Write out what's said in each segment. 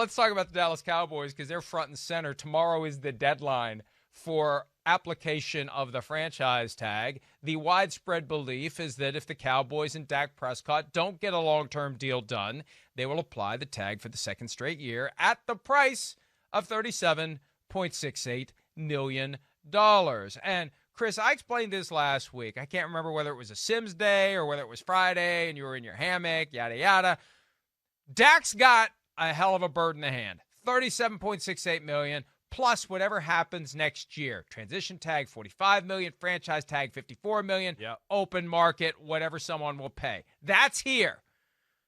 let's talk about the Dallas Cowboys because they're front and center. Tomorrow is the deadline for application of the franchise tag. The widespread belief is that if the Cowboys and Dak Prescott don't get a long-term deal done, they will apply the tag for the second straight year at the price of $37.68 million. And Chris, I explained this last week. I can't remember whether it was a Simms day or whether it was Friday and you were in your hammock, yada, yada. Dak's got a hell of a bird in the hand. $37.68 million plus whatever happens next year. Transition tag, $45 million. Franchise tag, $54 million. Yep. Open market, whatever someone will pay. That's here.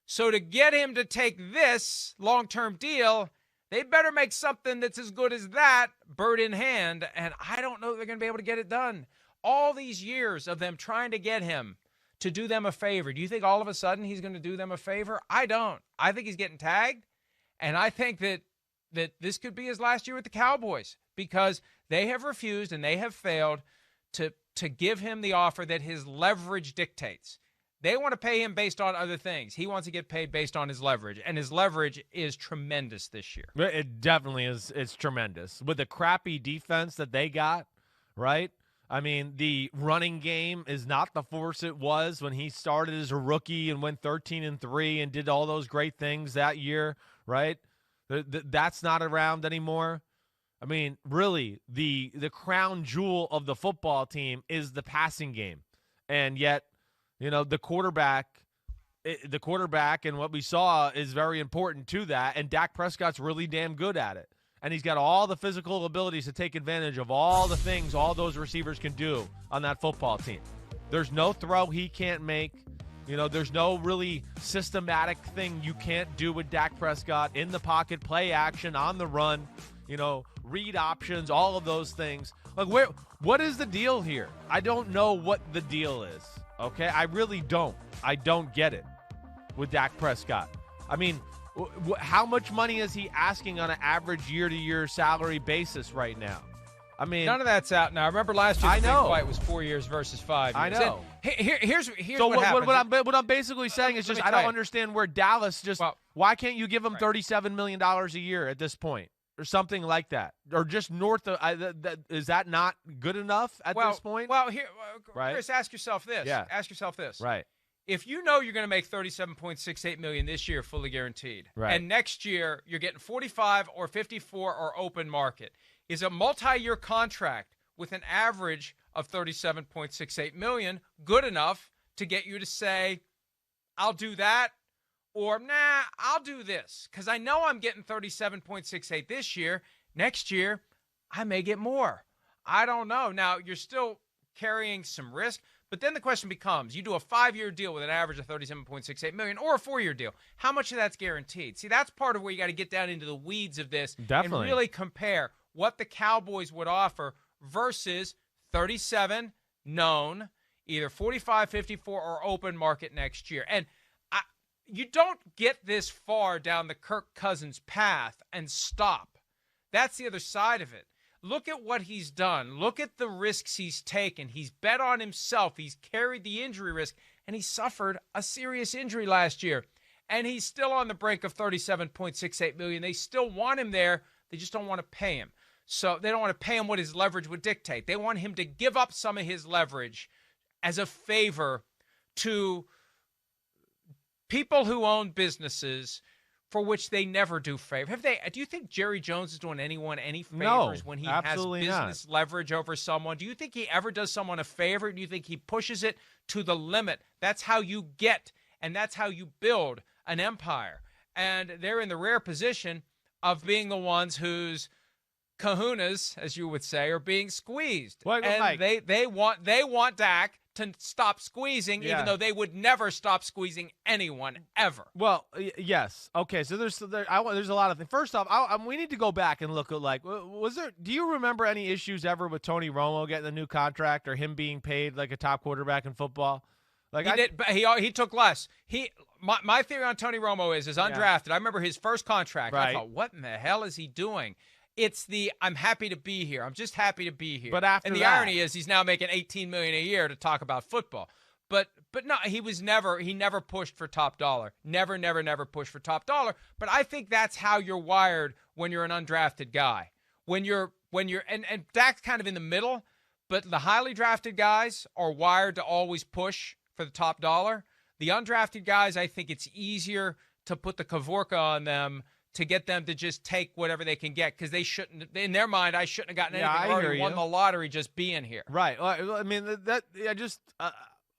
So to get him to take this long-term deal, they better make something that's as good as that, bird in hand, and I don't know if they're going to be able to get it done. All these years of them trying to get him to do them a favor, do you think all of a sudden he's going to do them a favor? I don't. I think he's getting tagged, and I think that this could be his last year with the Cowboys because they have refused and they have failed to give him the offer that his leverage dictates. They want to pay him based on other things. He wants to get paid based on his leverage, and his leverage is tremendous this year. It definitely is. It's tremendous. With the crappy defense that they got, right? I mean, the running game is not the force it was when he started as a rookie and went 13-3 and did all those great things that year, right? That's not around anymore. I mean, really, the crown jewel of the football team is the passing game, and yet, you know, the quarterback and what we saw is very important to that, and Dak Prescott's really damn good at it. And he's got all the physical abilities to take advantage of all the things all those receivers can do on that football team. There's no throw he can't make. You know, there's no really systematic thing you can't do with Dak Prescott in the pocket, play action, on the run, you know, read options, all of those things. Like, what is the deal here? I don't know what the deal is. Okay, I really don't. I don't get it with Dak Prescott. I mean, how much money is he asking on an average year-to-year salary basis right now? I mean, none of that's out now. Remember last year, I know. the fight was 4 years versus 5 years. I know. Here's so what happens. What I'm basically saying is just I don't understand where Dallas just why can't you give him $37 million a year at this point? Or something like that, or just north of. Is that not good enough at this point? Well, here, right? Chris, ask yourself this. Yeah. Ask yourself this. Right. If you know you're going to make $37.68 million this year, fully guaranteed, right, and next year you're getting 45 or 54 or open market, is a multi-year contract with an average of $37.68 million good enough to get you to say, "I'll do that"? Or, nah, I'll do this because I know I'm getting 37.68 this year. Next year, I may get more. I don't know. Now, you're still carrying some risk, but then the question becomes, you do a 5-year deal with an average of $37.68 million or a 4-year deal. How much of that's guaranteed? See, that's part of where you got to get down into the weeds of this and really compare what the Cowboys would offer versus 37 known, either 45, 54, or open market next year. And you don't get this far down the Kirk Cousins path and stop. That's the other side of it. Look at what he's done. Look at the risks he's taken. He's bet on himself. He's carried the injury risk, and he suffered a serious injury last year. And he's still on the brink of $37.68 million. They still want him there. They just don't want to pay him. So they don't want to pay him what his leverage would dictate. They want him to give up some of his leverage as a favor to people who own businesses for which they never do favor. Do you think Jerry Jones is doing anyone any favors when he has business leverage over someone? Do you think he ever does someone a favor? Do you think he pushes it to the limit? That's how you get, and that's how you build an empire. And they're in the rare position of being the ones whose kahunas, as you would say, are being squeezed. They want Dak to stop squeezing, even though they would never stop squeezing anyone ever. Well, yes. Okay, so there's a lot of things. First off, we need to go back and look at, do you remember any issues ever with Tony Romo getting a new contract or him being paid like a top quarterback in football? He took less. My theory on Tony Romo is undrafted. I remember his first contract. Right. I thought, what in the hell is he doing? It's I'm happy to be here. I'm just happy to be here. But after and the that, irony is he's now making $18 million a year to talk about football. But no, he never pushed for top dollar. Never pushed for top dollar. But I think that's how you're wired when you're an undrafted guy. When you're and Dak's kind of in the middle, but the highly drafted guys are wired to always push for the top dollar. The undrafted guys, I think it's easier to put the Kavorka on them to get them to just take whatever they can get, because they shouldn't, in their mind, I shouldn't have gotten anything. I already won the lottery just being here. Right. I mean,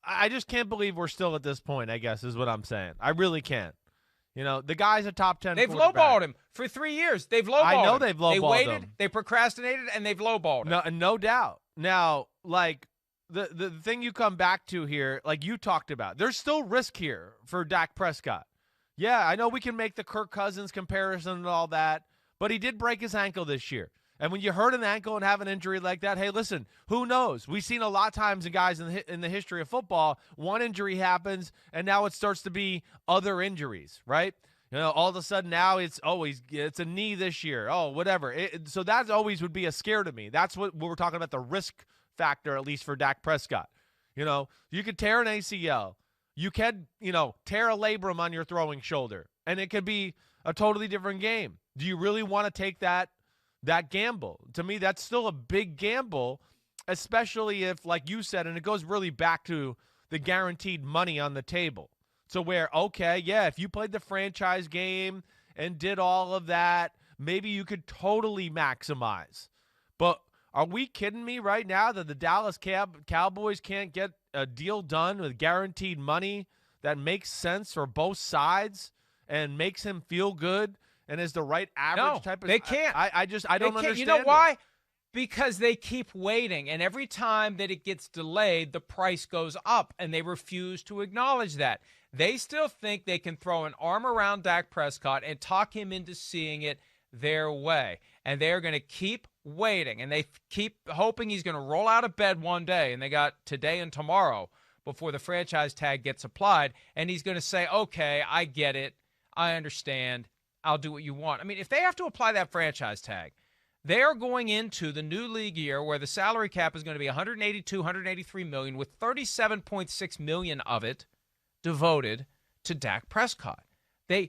I just can't believe we're still at this point, I guess, is what I'm saying. I really can't. You know, the guy's a top 10 They've lowballed him for 3 years. They've lowballed him. I know they've lowballed him. They waited, they procrastinated, and they've lowballed him. No doubt. Now, like, the thing you come back to here, like you talked about, there's still risk here for Dak Prescott. Yeah, I know we can make the Kirk Cousins comparison and all that, but he did break his ankle this year. And when you hurt an ankle and have an injury like that, hey, listen, who knows? We've seen a lot of times in guys in the history of football, one injury happens, and now it starts to be other injuries, right? You know, all of a sudden now it's a knee this year. Oh, whatever. So that always would be a scare to me. That's what we're talking about, the risk factor, at least for Dak Prescott. You know, you could tear an ACL. You can, tear a labrum on your throwing shoulder, and it could be a totally different game. Do you really want to take that gamble? To me, that's still a big gamble, especially if, like you said, and it goes really back to the guaranteed money on the table. So where, okay, yeah, if you played the franchise game and did all of that, maybe you could totally maximize. But are we kidding me right now that the Dallas Cowboys can't get a deal done with guaranteed money that makes sense for both sides and makes him feel good and is the right average type of? They can't. I don't understand. You know why? Because they keep waiting, and every time that it gets delayed, the price goes up, and they refuse to acknowledge that. They still think they can throw an arm around Dak Prescott and talk him into seeing it their way, and they're going to keep waiting, and they keep hoping he's going to roll out of bed one day, and they got today and tomorrow before the franchise tag gets applied, and he's going to say, okay, I get it, I understand, I'll do what you want. I mean, if they have to apply that franchise tag, they are going into the new league year where the salary cap is going to be $182, $183 million, with $37.6 million of it devoted to Dak Prescott. They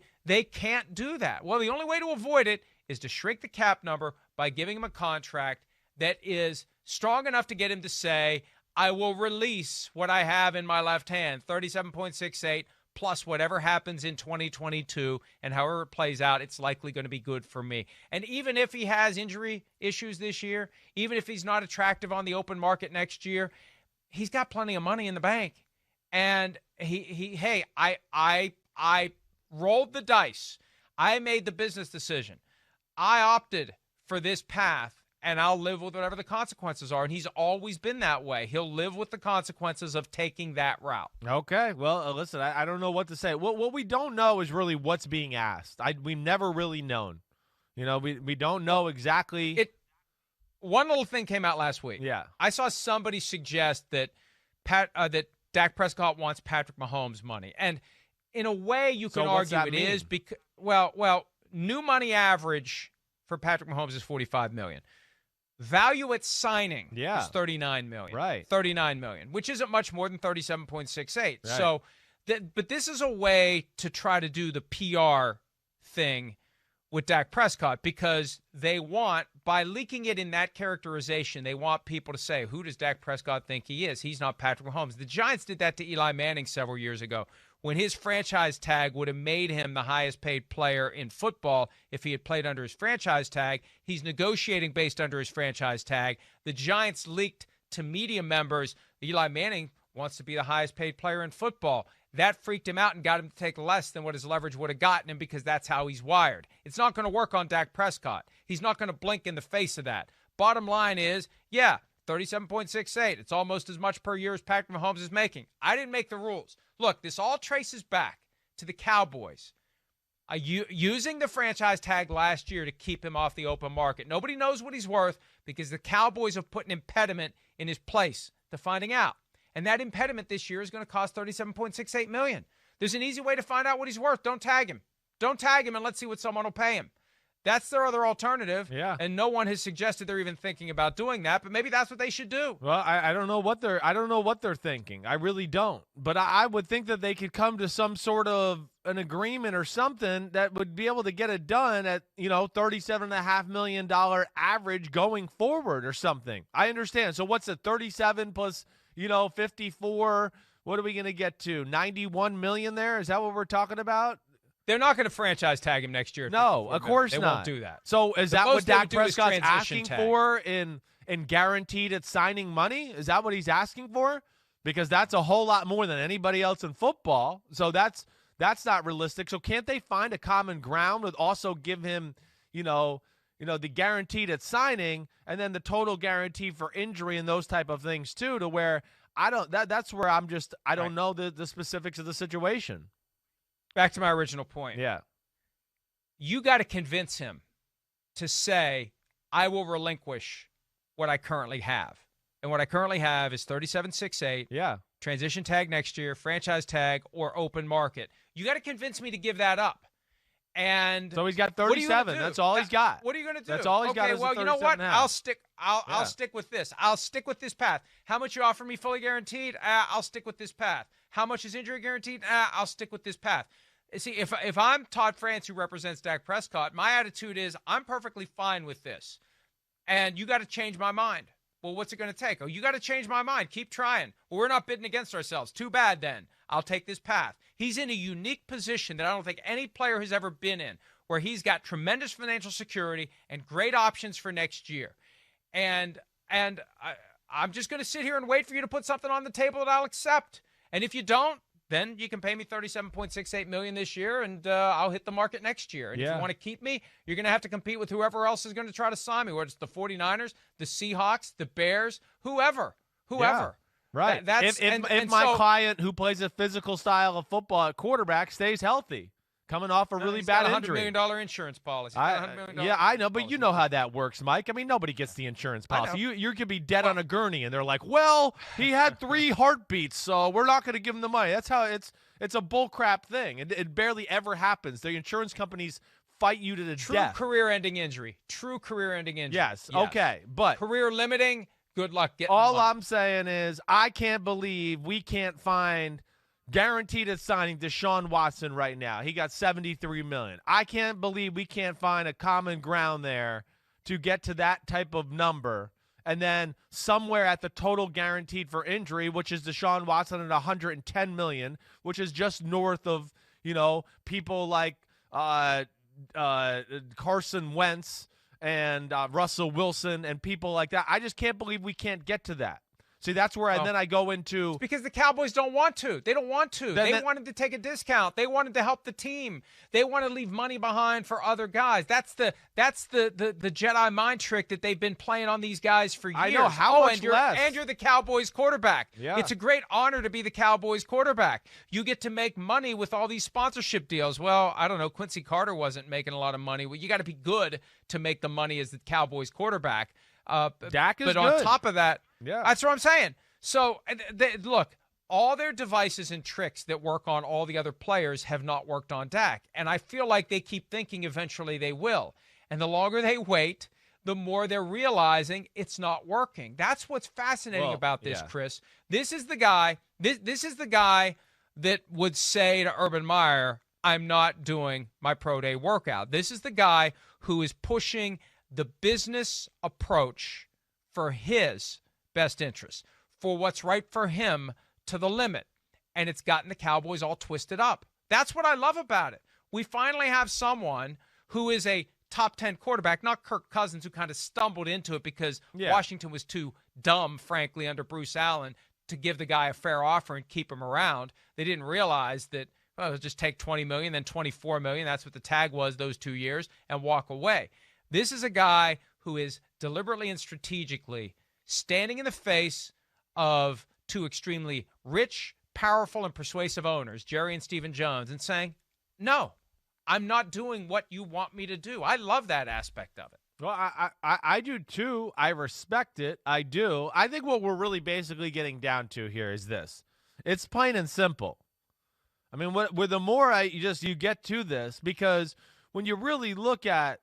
can't do that. Well, the only way to avoid it is to shrink the cap number by giving him a contract that is strong enough to get him to say, I will release what I have in my left hand, 37.68, plus whatever happens in 2022, and however it plays out, it's likely going to be good for me. And even if he has injury issues this year, even if he's not attractive on the open market next year, he's got plenty of money in the bank. And I rolled the dice. I made the business decision. I opted for this path, and I'll live with whatever the consequences are. And he's always been that way. He'll live with the consequences of taking that route. Okay. Well, listen, I don't know what to say. What we don't know is really what's being asked. We've never really known. We don't know exactly. One little thing came out last week. Yeah. I saw somebody suggest that that Dak Prescott wants Patrick Mahomes' money. And in a way, you can argue it is because, well, new money average for Patrick Mahomes is $45 million. Value at signing is $39 million. Right. $39 million, which isn't much more than 37.68. Right. So, but this is a way to try to do the PR thing with Dak Prescott, because they want, by leaking it in that characterization, they want people to say, who does Dak Prescott think he is? He's not Patrick Mahomes. The Giants did that to Eli Manning several years ago, when his franchise tag would have made him the highest paid player in football if he had played under his franchise tag. He's negotiating based under his franchise tag. The Giants leaked to media members Eli Manning wants to be the highest paid player in football. That freaked him out and got him to take less than what his leverage would have gotten him, because that's how he's wired. It's not going to work on Dak Prescott. He's not going to blink in the face of that. Bottom line is, 37.68. It's almost as much per year as Patrick Mahomes is making. I didn't make the rules. Look, this all traces back to the Cowboys using the franchise tag last year to keep him off the open market. Nobody knows what he's worth because the Cowboys have put an impediment in his place to finding out. And that impediment this year is going to cost $37.68 million. There's an easy way to find out what he's worth. Don't tag him. Don't tag him, and let's see what someone will pay him. That's their other alternative. Yeah. And no one has suggested they're even thinking about doing that, but maybe that's what they should do. Well, I don't know what they're thinking. I really don't. But I would think that they could come to some sort of an agreement or something that would be able to get it done at, $37.5 million average going forward or something. I understand. So what's it, 37 plus, 54? What are we going to get to? 91 million there? Is that what we're talking about? They're not going to franchise tag him next year. No, of course not. They won't do that. So is that what Dak Prescott's asking tag. for in guaranteed at signing money? Is that what he's asking for? Because that's a whole lot more than anybody else in football. So that's not realistic. So can't they find a common ground with also give him, the guaranteed at signing and then the total guarantee for injury and those type of things too, to where that's where I don't know the specifics of the situation. Back to my original point. Yeah. You got to convince him to say, I will relinquish what I currently have. And what I currently have is 37.68. Yeah. Transition tag next year, franchise tag, or open market. You got to convince me to give that up. And so he's got 37. That's all he's got. What are you going to do? That's all he's got. Okay, well, you know what? I'll stick with this. I'll stick with this path. How much you offer me fully guaranteed? I'll stick with this path. How much is injury guaranteed? I'll stick with this path. See, if I'm Todd France, who represents Dak Prescott, my attitude is I'm perfectly fine with this. And you got to change my mind. Well, what's it going to take? Oh, you got to change my mind. Keep trying. Well, we're not bidding against ourselves. Too bad then. I'll take this path. He's in a unique position that I don't think any player has ever been in, where he's got tremendous financial security and great options for next year. And I'm just going to sit here and wait for you to put something on the table that I'll accept. And if you don't, then you can pay me $37.68 million this year, and I'll hit the market next year. And if you want to keep me, you're going to have to compete with whoever else is going to try to sign me, whether it's the 49ers, the Seahawks, the Bears, whoever. Yeah, right. If my client who plays a physical style of football at quarterback stays healthy, coming off a really bad injury. $100 million insurance policy. I know, but you know how that works, Mike. I mean, nobody gets the insurance policy. You could be dead on a gurney, and they're like, well, he had 3 heartbeats, so we're not going to give him the money. That's how it's a bullcrap thing. It barely ever happens. The insurance companies fight you to the death. True career-ending injury. Yes, okay. But career-limiting, good luck getting all I'm saying is I can't believe we can't find – guaranteed at signing Deshaun Watson right now. He got $73 million. I can't believe we can't find a common ground there to get to that type of number. And then somewhere at the total guaranteed for injury, which is Deshaun Watson at $110 million, which is just north of, people like Carson Wentz and Russell Wilson and people like that. I just can't believe we can't get to that. See, that's where then I go into – It's because the Cowboys don't want to. They don't want to. They wanted to take a discount. They wanted to help the team. They want to leave money behind for other guys. That's the Jedi mind trick that they've been playing on these guys for years. I know. How much less? And you're the Cowboys quarterback. Yeah. It's a great honor to be the Cowboys quarterback. You get to make money with all these sponsorship deals. Well, I don't know. Quincy Carter wasn't making a lot of money. Well, you got to be good to make the money as the Cowboys quarterback. Dak is but good. On top of that, yeah, that's what I'm saying. So, look, all their devices and tricks that work on all the other players have not worked on Dak. And I feel like they keep thinking eventually they will. And the longer they wait, the more they're realizing it's not working. That's what's fascinating about this, Chris. This is the guy. This is the guy that would say to Urban Meyer, I'm not doing my pro day workout. This is the guy who is pushing the business approach for his best interest, for what's right for him to the limit. And it's gotten the Cowboys all twisted up. That's what I love about it. We finally have someone who is a top 10 quarterback, not Kirk Cousins, who kind of stumbled into it because Washington was too dumb, frankly, under Bruce Allen to give the guy a fair offer and keep him around. They didn't realize that, well, it'll just take $20 million, then $24 million. That's what the tag was those 2 years, and walk away. This is a guy who is deliberately and strategically standing in the face of two extremely rich, powerful, and persuasive owners, Jerry and Stephen Jones, and saying, no, I'm not doing what you want me to do. I love that aspect of it. Well, I do too. I respect it. I do. I think what we're really basically getting down to here is this. It's plain and simple. I mean, with the more you get to this, because when you really look at,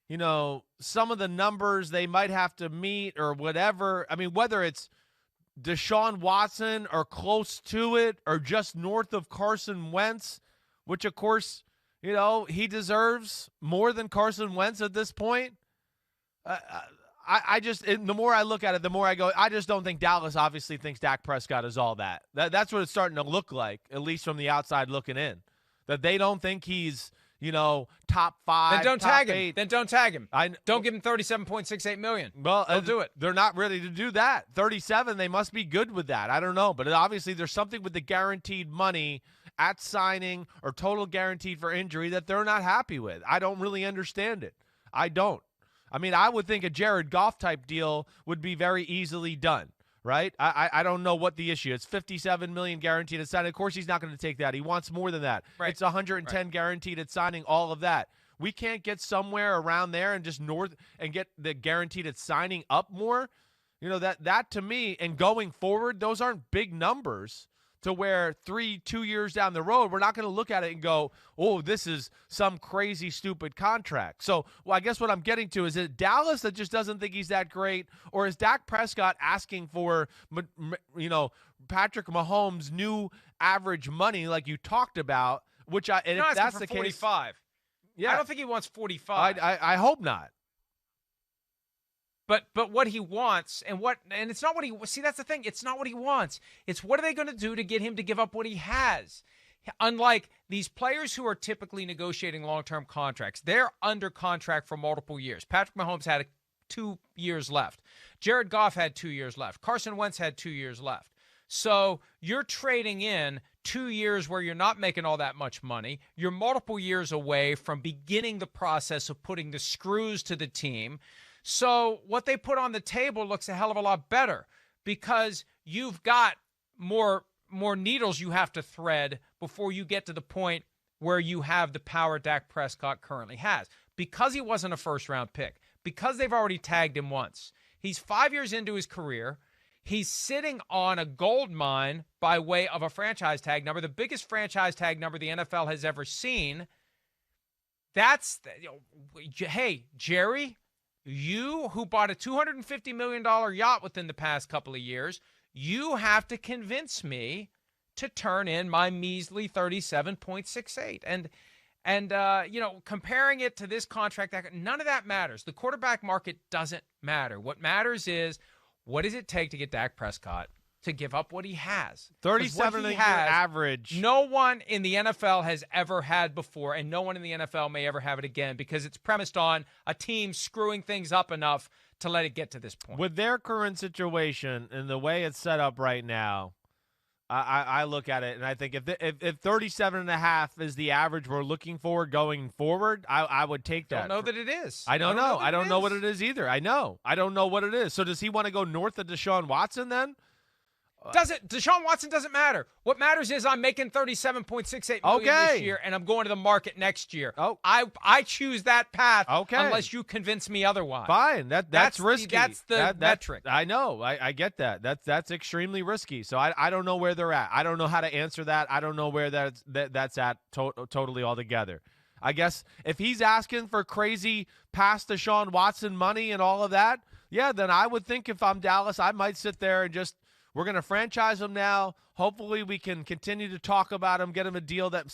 some of the numbers they might have to meet or whatever. I mean, whether it's Deshaun Watson or close to it or just north of Carson Wentz, which, of course, he deserves more than Carson Wentz at this point. The more I look at it, the more I go, I just don't think Dallas obviously thinks Dak Prescott is all that. That's what it's starting to look like, at least from the outside looking in, that they don't think he's, top 5, Then don't top tag 8. him. Then don't tag him. Don't give him $37.68 million. Well, they'll do it. They're not ready to do that. 37, they must be good with that. I don't know. But obviously there's something with the guaranteed money at signing or total guaranteed for injury that they're not happy with. I don't really understand it. I don't. I mean, I would think a Jared Goff type deal would be very easily done, right? I don't know what the issue is. $57 million guaranteed at signing. Of course, he's not going to take that. He wants more than that. Right. It's $110 guaranteed at signing, all of that. We can't get somewhere around there and just north and get the guaranteed at signing up more. That to me, and going forward, those aren't big numbers to where 2 years down the road, we're not going to look at it and go, oh, this is some crazy, stupid contract. So, I guess what I'm getting to is it Dallas that just doesn't think he's that great, or is Dak Prescott asking for, Patrick Mahomes' new average money like you talked about, if that's the 45. Case. Yeah. I don't think he wants 45. I hope not. But what he wants and it's not what he see, that's the thing. It's not what he wants. It's what are they going to do to get him to give up what he has? Unlike these players who are typically negotiating long-term contracts, they're under contract for multiple years. Patrick Mahomes had 2 years left. Jared Goff had 2 years left. Carson Wentz had 2 years left. So you're trading in 2 years where you're not making all that much money. You're multiple years away from beginning the process of putting the screws to the team. So what they put on the table looks a hell of a lot better because you've got more needles you have to thread before you get to the point where you have the power Dak Prescott currently has. Because he wasn't a first-round pick, because they've already tagged him once, he's 5 years into his career. He's sitting on a gold mine by way of a franchise tag number, the biggest franchise tag number the NFL has ever seen. Hey, Jerry, you who bought a $250 million yacht within the past couple of years, you have to convince me to turn in my measly 37.68. And comparing it to this contract, none of that matters. The quarterback market doesn't matter. What matters is, what does it take to get Dak Prescott to give up what he has? 37 a year average. No one in the NFL has ever had before, and no one in the NFL may ever have it again because it's premised on a team screwing things up enough to let it get to this point. With their current situation and the way it's set up right now, I look at it and I think if 37 and a half is the average we're looking for going forward, I would take that. I don't know that it is. I don't know. I don't know what it is either. I don't know what it is. So does he want to go north of Deshaun Watson then? Deshaun Watson doesn't matter. What matters is I'm making $37.68 million this year, and I'm going to the market next year. Oh, I choose that path. Okay. Unless you convince me otherwise. Fine. That's risky. That's the metric. I know. I get that. That's extremely risky. So I don't know where they're at. I don't know how to answer that. I don't know where that's at totally altogether. I guess if he's asking for crazy past Deshaun Watson money and all of that, yeah, then I would think if I'm Dallas, I might sit there and just. We're going to franchise him now. Hopefully we can continue to talk about him, get him a deal that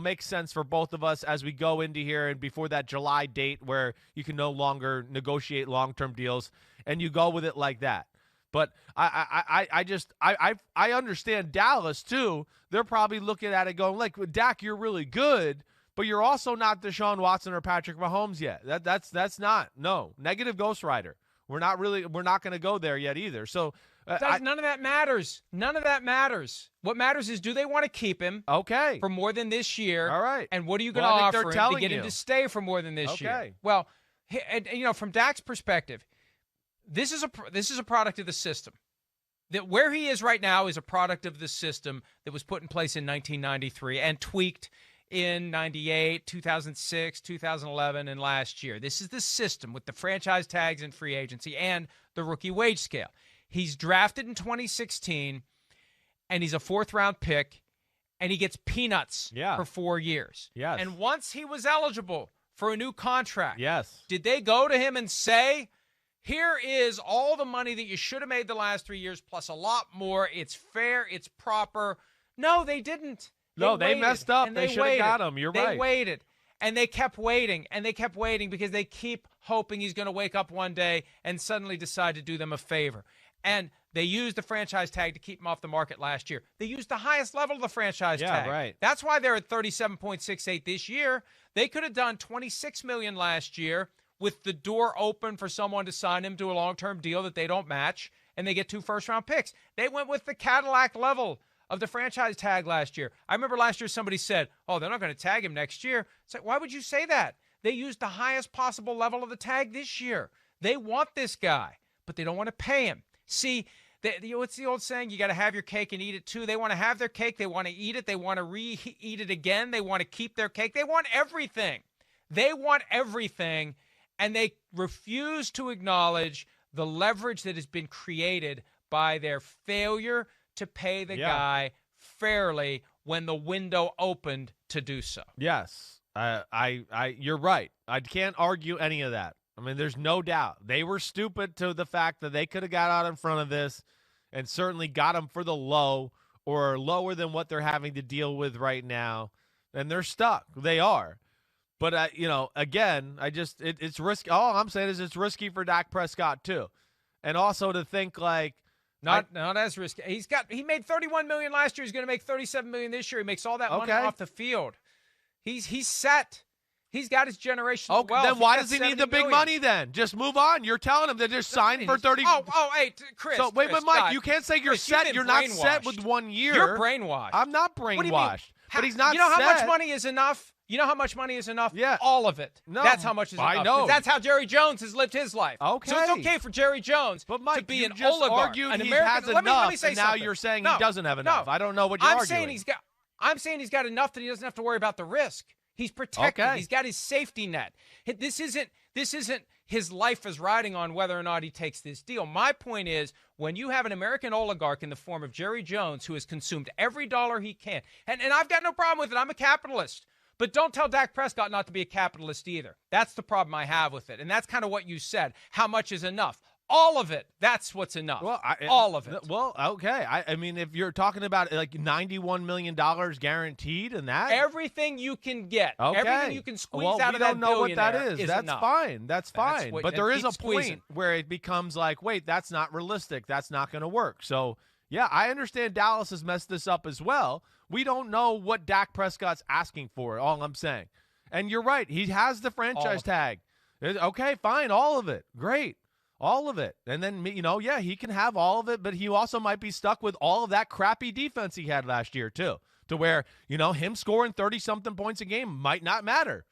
makes sense for both of us as we go into here and before that July date where you can no longer negotiate long-term deals, and you go with it like that. But I understand Dallas too. They're probably looking at it going, like, Dak, you're really good, but you're also not Deshaun Watson or Patrick Mahomes yet. That's not. No. Negative Ghost Rider. We're not going to go there yet either. So none of that matters. None of that matters. What matters is, do they want to keep him for more than this year? All right. And what are you going to offer him to get him to stay for more than this year? Well, from Dak's perspective, this is a product of the system. That where he is right now is a product of the system that was put in place in 1993 and tweaked in 98, 2006, 2011, and last year. This is the system with the franchise tags and free agency and the rookie wage scale. He's drafted in 2016, and he's a fourth-round pick, and he gets peanuts for 4 years. Yes. And once he was eligible for a new contract. Yes. Did they go to him and say, here is all the money that you should have made the last 3 years plus a lot more. It's fair. It's proper. No, they didn't. They messed up. They should have got him. You're right. They waited. And they kept waiting. And they kept waiting because they keep hoping he's going to wake up one day and suddenly decide to do them a favor. And they used the franchise tag to keep him off the market last year. They used the highest level of the franchise tag. Yeah, right. That's why they're at $37.68 this year. They could have done $26 million last year with the door open for someone to sign him to a long-term deal that they don't match, and they get 2 first-round picks. They went with the Cadillac level of the franchise tag last year. I remember last year somebody said, oh, they're not going to tag him next year. It's like, why would you say that? They used the highest possible level of the tag this year. They want this guy, but they don't want to pay him. See, what's the old saying? You got to have your cake and eat it too. They want to have their cake. They want to eat it. They want to re-eat it again. They want to keep their cake. They want everything. They want everything. And they refuse to acknowledge the leverage that has been created by their failure to pay the guy fairly when the window opened to do so. Yes, you're right. I can't argue any of that. I mean, there's no doubt. They were stupid to the fact that they could have got out in front of this and certainly got him for the low or lower than what they're having to deal with right now. And they're stuck. They are. But, again, it's risky. All I'm saying is it's risky for Dak Prescott, too. And also to think, like, not as risky. He made $31 million last year. He's going to make $37 million this year. He makes all that money off the field. He's set. He's got his generational wealth. Then why does he need the big money then? Just move on. You're telling him to just sign for 30. Hey, Chris. So wait, Chris, but Mike, God, you can't say you're Chris, set. You're not set with 1 year. You're brainwashed. I'm not brainwashed. What do you mean? But he's not. You know set. how much money is enough? You know how much money is enough? Yeah. All of it. No, that's how much is enough. I know. That's how Jerry Jones has lived his life. Okay. So it's okay for Jerry Jones to be an oligarch, an American. Has enough, let me say and now something. you're saying he doesn't have enough. I don't know what you're arguing. I'm saying he's got enough that he doesn't have to worry about the risk. He's protected. Okay. He's got his safety net. This isn't his life is riding on whether or not he takes this deal. My point is, when you have an American oligarch in the form of Jerry Jones who has consumed every dollar he can, and I've got no problem with it. I'm a capitalist. But don't tell Dak Prescott not to be a capitalist either. That's the problem I have with it. And that's kind of what you said. How much is enough? All of it. That's what's enough. Well, all of it. Well, okay. I mean, if you're talking about like $91 million guaranteed and that. Everything you can get. Okay. Everything you can squeeze out of that we don't know what that is. That's enough. Fine. That's fine. But there is a squeezing. point where it becomes like, wait, that's not realistic. That's not going to work. So, yeah, I understand Dallas has messed this up as well. We don't know what Dak Prescott's asking for, all I'm saying. And you're right. He has the franchise tag. Okay, fine. All of it. Great. All of it. And then, he can have all of it, but he also might be stuck with all of that crappy defense he had last year, too, to where, him scoring 30-something points a game might not matter.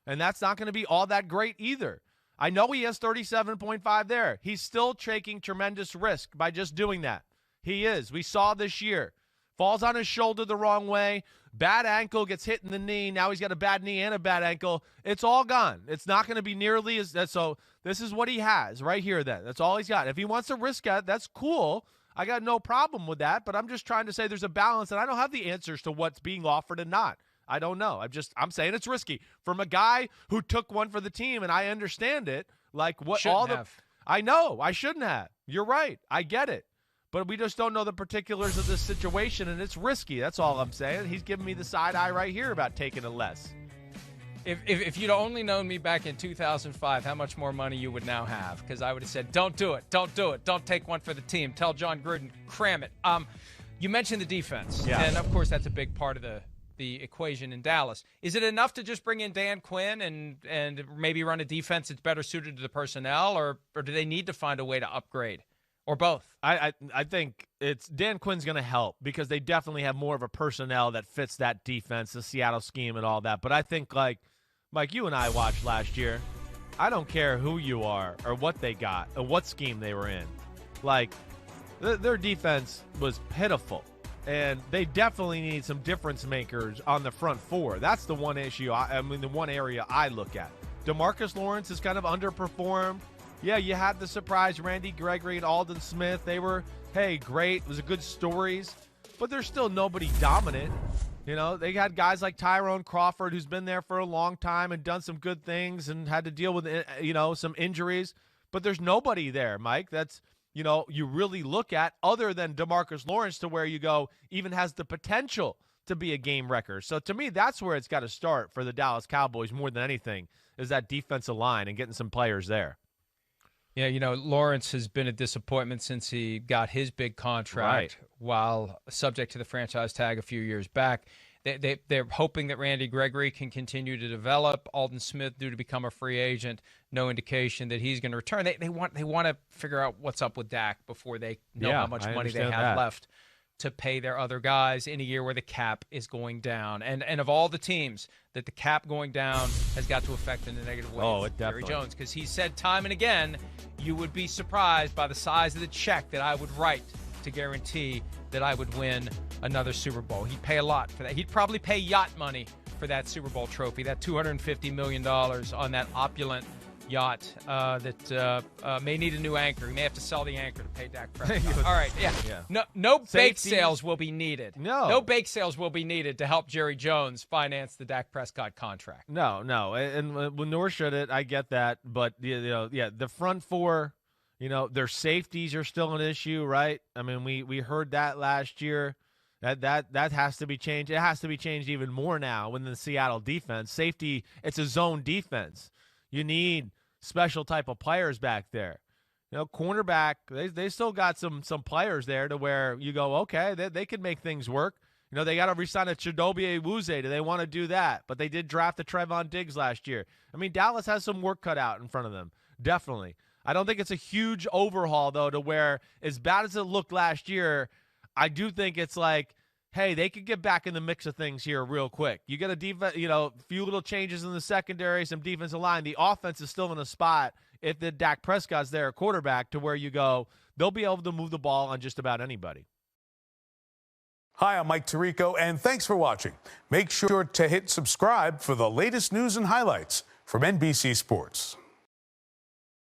And that's not going to be all that great either. I know he has 37.5 there. He's still taking tremendous risk by just doing that. He is. We saw this year. Falls on his shoulder the wrong way. Bad ankle, gets hit in the knee. Now he's got a bad knee and a bad ankle. It's all gone. It's not going to be nearly as – so this is what he has right here then. That's all he's got. If he wants to risk it, that's cool. I got no problem with that, but I'm just trying to say there's a balance, and I don't have the answers to what's being offered and not. I don't know. I'm saying it's risky. From a guy who took one for the team, and I understand it, like what shouldn't all the have. I know. I shouldn't have. You're right. I get it. But we just don't know the particulars of this situation, and it's risky. That's all I'm saying. He's giving me the side eye right here about taking it less. If you'd only known me back in 2005, how much more money you would now have? Because I would have said, don't do it. Don't do it. Don't take one for the team. Tell John Gruden, cram it. You mentioned the defense. Yeah. And, of course, that's a big part of the equation in Dallas. Is it enough to just bring in Dan Quinn and maybe run a defense that's better suited to the personnel, or do they need to find a way to upgrade? Or both? I think it's Dan Quinn's going to help because they definitely have more of a personnel that fits that defense, the Seattle scheme and all that. But I think, like you and I watched last year, I don't care who you are or what they got or what scheme they were in. Like, their defense was pitiful. And they definitely need some difference makers on the front four. That's the one issue, the one area I look at. DeMarcus Lawrence has kind of underperformed. Yeah, you had the surprise Randy Gregory and Aldon Smith. They were, hey, great. It was a good stories. But there's still nobody dominant. You know, they had guys like Tyrone Crawford, who's been there for a long time and done some good things and had to deal with, some injuries. But there's nobody there, Mike, that's, you really look at other than DeMarcus Lawrence to where you go even has the potential to be a game wrecker. So to me, that's where it's got to start for the Dallas Cowboys more than anything is that defensive line and getting some players there. Yeah, Lawrence has been a disappointment since he got his big contract while subject to the franchise tag a few years back. They're hoping that Randy Gregory can continue to develop. Alden Smith due to become a free agent. No indication that he's going to return. They want to figure out what's up with Dak before they know how much money they have left to pay their other guys in a year where the cap is going down. And of all the teams that the cap going down has got to affect in a negative way, it definitely. Jerry Jones, because he said time and again, you would be surprised by the size of the check that I would write to guarantee that I would win another Super Bowl. He'd pay a lot for that. He'd probably pay yacht money for that Super Bowl trophy, that $250 million on that opulent yacht that may need a new anchor. He may have to sell the anchor to pay Dak Prescott. All right, yeah. No bake sales will be needed. No bake sales will be needed to help Jerry Jones finance the Dak Prescott contract. No, and nor should it. I get that, but the front four, their safeties are still an issue, right? I mean, we heard that last year. That has to be changed. It has to be changed even more now when the Seattle defense safety. It's a zone defense. You need special type of players back there. Cornerback, they still got some players there to where you go, okay, they can make things work. They got to re-sign a Chidobe Awuzie. Do they want to do that? But they did draft the Trevon Diggs last year. I mean, Dallas has some work cut out in front of them, definitely. I don't think it's a huge overhaul, though, to where as bad as it looked last year, I do think it's like, hey, they could get back in the mix of things here real quick. You get a few little changes in the secondary, some defensive line. The offense is still in a spot if the Dak Prescott's there at quarterback to where you go, they'll be able to move the ball on just about anybody. Hi, I'm Mike Tirico, and thanks for watching. Make sure to hit subscribe for the latest news and highlights from NBC Sports.